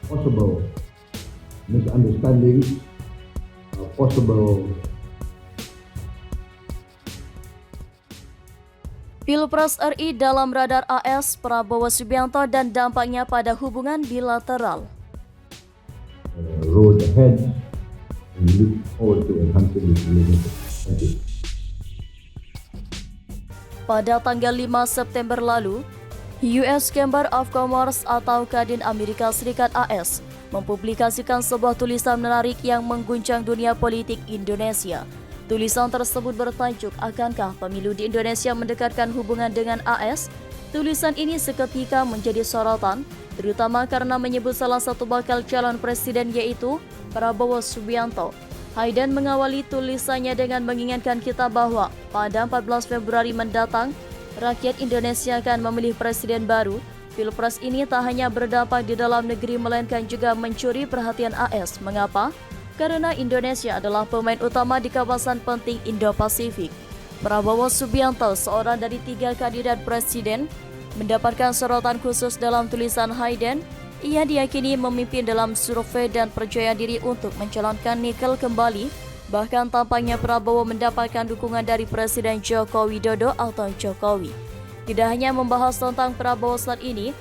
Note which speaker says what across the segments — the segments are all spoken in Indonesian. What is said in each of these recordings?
Speaker 1: Possible misunderstandings, possible
Speaker 2: Pilpres RI dalam radar AS Prabowo Subianto dan dampaknya pada hubungan bilateral.
Speaker 1: road ahead, and we look forward to enhancing this relationship. Thank you.
Speaker 2: Pada tanggal 5 September lalu, US Chamber of Commerce atau Kadin Amerika Serikat AS mempublikasikan sebuah tulisan menarik yang mengguncang dunia politik Indonesia. Tulisan tersebut bertajuk "Akankah Pemilu di Indonesia Mendekatkan Hubungan dengan AS?" Tulisan ini seketika menjadi sorotan, terutama karena menyebut salah satu bakal calon presiden yaitu Prabowo Subianto. Hayden mengawali tulisannya dengan mengingatkan kita bahwa pada 14 Februari mendatang, rakyat Indonesia akan memilih presiden baru. Pilpres ini tak hanya berdampak di dalam negeri melainkan juga mencuri perhatian AS. Mengapa? Karena Indonesia adalah pemain utama di kawasan penting Indo-Pasifik. Prabowo Subianto, seorang dari 3 kandidat presiden, mendapatkan sorotan khusus dalam tulisan Hayden. Ia diyakini memimpin dalam survei dan percaya diri untuk mencalonkan Nikel kembali. Bahkan tampaknya Prabowo mendapatkan dukungan dari Presiden Joko Widodo atau Jokowi. Tidak hanya membahas tentang Prabowo saat ini,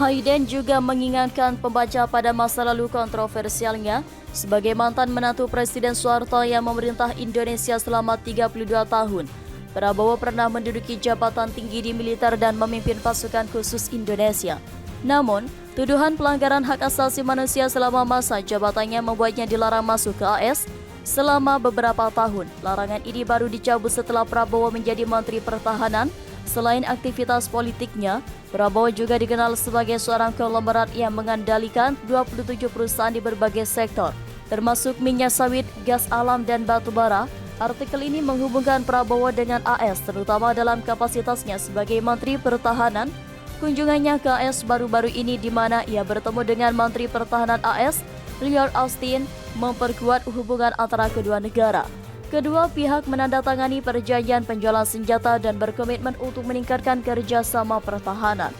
Speaker 2: Hayden juga mengingatkan pembaca pada masa lalu kontroversialnya sebagai mantan menantu Presiden Soeharto yang memerintah Indonesia selama 32 tahun. Prabowo pernah menduduki jabatan tinggi di militer dan memimpin pasukan khusus Indonesia. Namun, tuduhan pelanggaran hak asasi manusia selama masa jabatannya membuatnya dilarang masuk ke AS selama beberapa tahun. Larangan ini baru dicabut setelah Prabowo menjadi Menteri Pertahanan. Selain aktivitas politiknya, Prabowo juga dikenal sebagai seorang konglomerat yang mengandalkan 27 perusahaan di berbagai sektor, termasuk minyak sawit, gas alam, dan batu bara. Artikel ini menghubungkan Prabowo dengan AS, terutama dalam kapasitasnya sebagai Menteri Pertahanan. Kunjungannya ke AS baru-baru ini di mana ia bertemu dengan Menteri Pertahanan AS, Lloyd Austin, memperkuat hubungan antara kedua negara. Kedua pihak menandatangani perjanjian penjualan senjata dan berkomitmen untuk meningkatkan kerjasama pertahanan.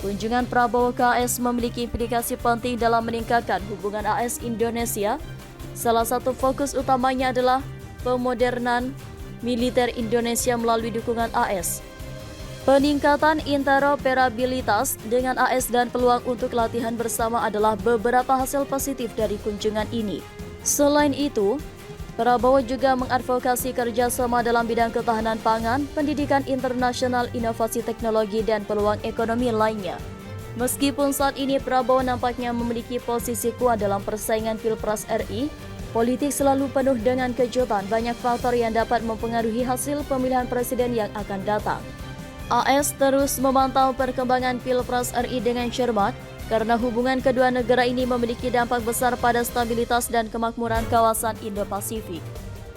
Speaker 2: Kunjungan Prabowo ke AS memiliki implikasi penting dalam meningkatkan hubungan AS Indonesia. Salah satu fokus utamanya adalah pemodernan militer Indonesia melalui dukungan AS. Peningkatan interoperabilitas dengan AS dan peluang untuk latihan bersama adalah beberapa hasil positif dari kunjungan ini. Selain itu, Prabowo juga mengadvokasi kerjasama dalam bidang ketahanan pangan, pendidikan internasional, inovasi teknologi, dan peluang ekonomi lainnya. Meskipun saat ini Prabowo nampaknya memiliki posisi kuat dalam persaingan Pilpres RI, politik selalu penuh dengan kejutan, banyak faktor yang dapat mempengaruhi hasil pemilihan presiden yang akan datang. AS terus memantau perkembangan Pilpres RI dengan cermat, karena hubungan kedua negara ini memiliki dampak besar pada stabilitas dan kemakmuran kawasan Indo-Pasifik.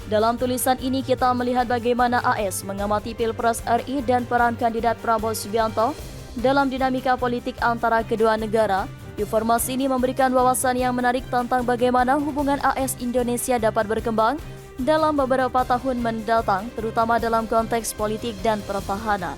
Speaker 2: Dalam tulisan ini kita melihat bagaimana AS mengamati Pilpres RI dan peran kandidat Prabowo Subianto dalam dinamika politik antara kedua negara. Informasi ini memberikan wawasan yang menarik tentang bagaimana hubungan AS Indonesia dapat berkembang dalam beberapa tahun mendatang, terutama dalam konteks politik dan pertahanan.